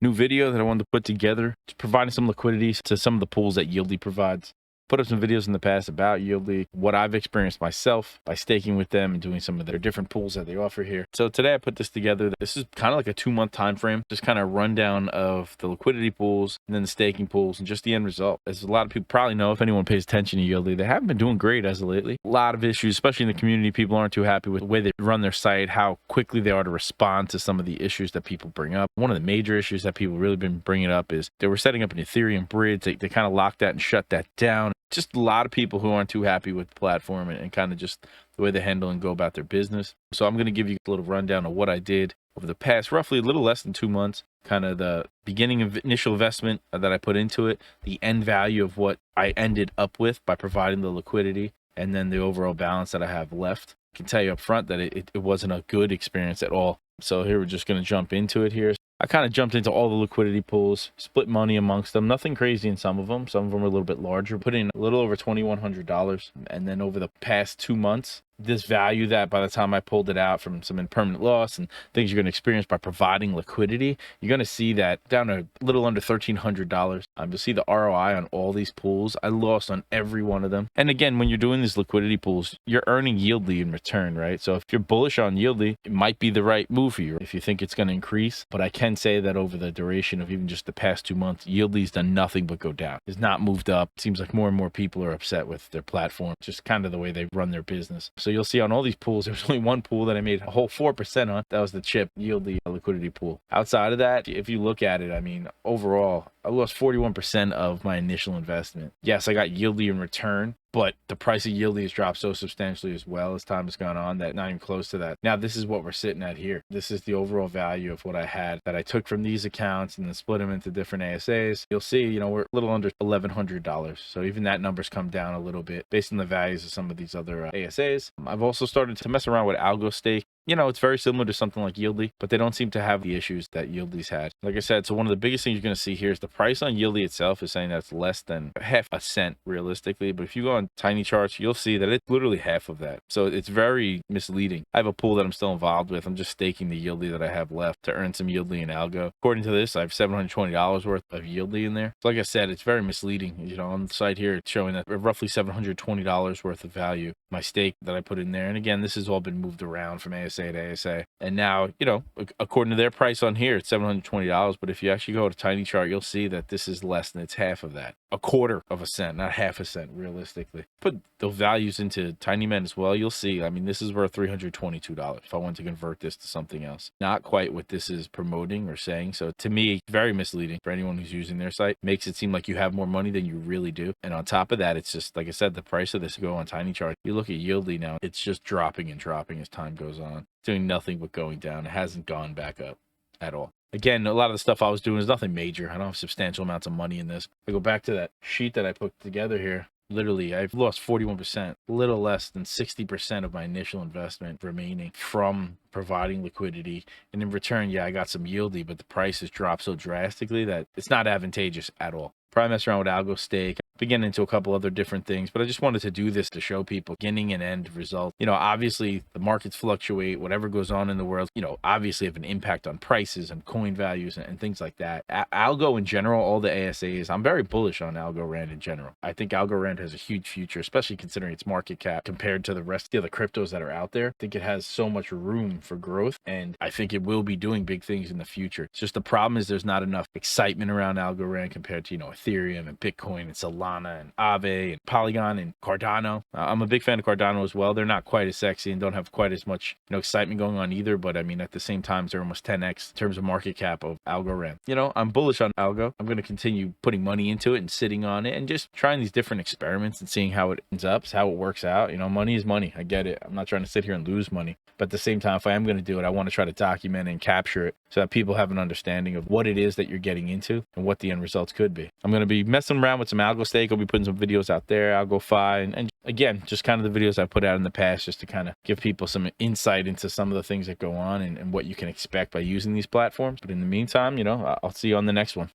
new video that I wanted to put together, just providing some liquidity to some of the pools that Yieldy provides. Put up some videos in the past about Yieldy, what I've experienced myself by staking with them and doing some of their different pools that they offer here. So today I put this together. This is kind of like a 2-month time frame, just kind of rundown of the liquidity pools and then the staking pools and just the end result. As a lot of people probably know, if anyone pays attention to Yieldy, they haven't been doing great as of lately. A lot of issues, especially in the community. People aren't too happy with the way they run their site, how quickly they are to respond to some of the issues that people bring up. One of the major issues that people really been bringing up is they were setting up an Ethereum bridge. They kind of locked that and shut that down. Just a lot of people who aren't too happy with the platform and kind of just the way they handle and go about their business. So I'm going to give you a little rundown of what I did over the past roughly a little less than 2 months, kind of the beginning of initial investment that I put into it, the end value of what I ended up with by providing the liquidity, and then the overall balance that I have left. I can tell you up front that it wasn't a good experience at all. So here we're just going to jump into it here. I kind of jumped into all the liquidity pools, split money amongst them. Nothing crazy in some of them. Some of them are a little bit larger. Put in a little over $2,100. And then over the past 2 months, this value that by the time I pulled it out from some impermanent loss and things you're going to experience by providing liquidity, you're going to see that down to a little under $1,300. You'll see the ROI on all these pools. I lost on every one of them. And again, when you're doing these liquidity pools, you're earning Yieldy in return, right? So if you're bullish on Yieldy, it might be the right move for you if you think it's going to increase. But I can say that over the duration of even just the past 2 months, Yieldy's done nothing but go down. It's not moved up. It seems like more and more people are upset with their platform, just kind of the way they run their business. So you'll see on all these pools, there's only one pool that I made a whole 4% on. That was the chip Yieldy liquidity pool. Outside of that, if you look at it, I mean, overall, I lost 41% of my initial investment. Yes, I got Yieldy in return, but the price of Yieldy has dropped so substantially as well as time has gone on that not even close to that. Now, this is what we're sitting at here. This is the overall value of what I had that I took from these accounts and then split them into different ASAs. You'll see, we're a little under $1,100. So even that number's come down a little bit based on the values of some of these other ASAs. I've also started to mess around with algo stake. It's very similar to something like Yieldy, but they don't seem to have the issues that Yieldy's had. Like I said, so one of the biggest things you're going to see here is the price on Yieldy itself is saying that's less than half a cent realistically. But if you go on tiny charts, you'll see that it's literally half of that. So it's very misleading. I have a pool that I'm still involved with. I'm just staking the Yieldy that I have left to earn some Yieldy in algo. According to this, I have $720 worth of Yieldy in there. So like I said, it's very misleading. On the site here, it's showing that roughly $720 worth of value, my stake that I put in there. And again, this has all been moved around from ASA to ASA. And now, according to their price on here, it's $720. But if you actually go to tiny chart, you'll see that this is less than it's half of that. A quarter of a cent, not half a cent, realistically. Put those values into TinyMen as well. You'll see, this is worth $322 if I want to convert this to something else. Not quite what this is promoting or saying. So to me, very misleading for anyone who's using their site. Makes it seem like you have more money than you really do. And on top of that, it's just, like I said, the price of this go on tiny chart. You look at Yieldy now, it's just dropping and dropping as time goes on. Doing nothing but going down. It hasn't gone back up at all. Again, a lot of the stuff I was doing is nothing major. I don't have substantial amounts of money in this. I go back to that sheet that I put together here. Literally, I've lost 41%, a little less than 60% of my initial investment remaining from providing liquidity. And in return, I got some Yieldy, but the price has dropped so drastically that it's not advantageous at all. Probably mess around with algo stake, begin into a couple other different things, but I just wanted to do this to show people beginning and end result. Obviously the markets fluctuate, whatever goes on in the world, obviously have an impact on prices and coin values and things like that. Algo in general, all the ASAs, I'm very bullish on Algorand in general. I think Algorand has a huge future, especially considering its market cap compared to the rest of the other cryptos that are out there. I think it has so much room for growth, and I think it will be doing big things in the future. It's just the problem is there's not enough excitement around Algorand compared to, Ethereum and Bitcoin and Solana and Aave and Polygon and Cardano. I'm a big fan of Cardano as well. They're not quite as sexy and don't have quite as much excitement going on either, but at the same time, they're almost 10x in terms of market cap of Algorand. I'm bullish on Algo. I'm going to continue putting money into it and sitting on it and just trying these different experiments and seeing how it ends up, how it works out. Money is money. I get it. I'm not trying to sit here and lose money. But at the same time, if I am going to do it, I want to try to document and capture it so that people have an understanding of what it is that you're getting into and what the end results could be. I'm going to be messing around with some algo stake. I'll be putting some videos out there, AlgoFi, and again, just kind of the videos I put out in the past just to kind of give people some insight into some of the things that go on and what you can expect by using these platforms. But in the meantime, I'll see you on the next one.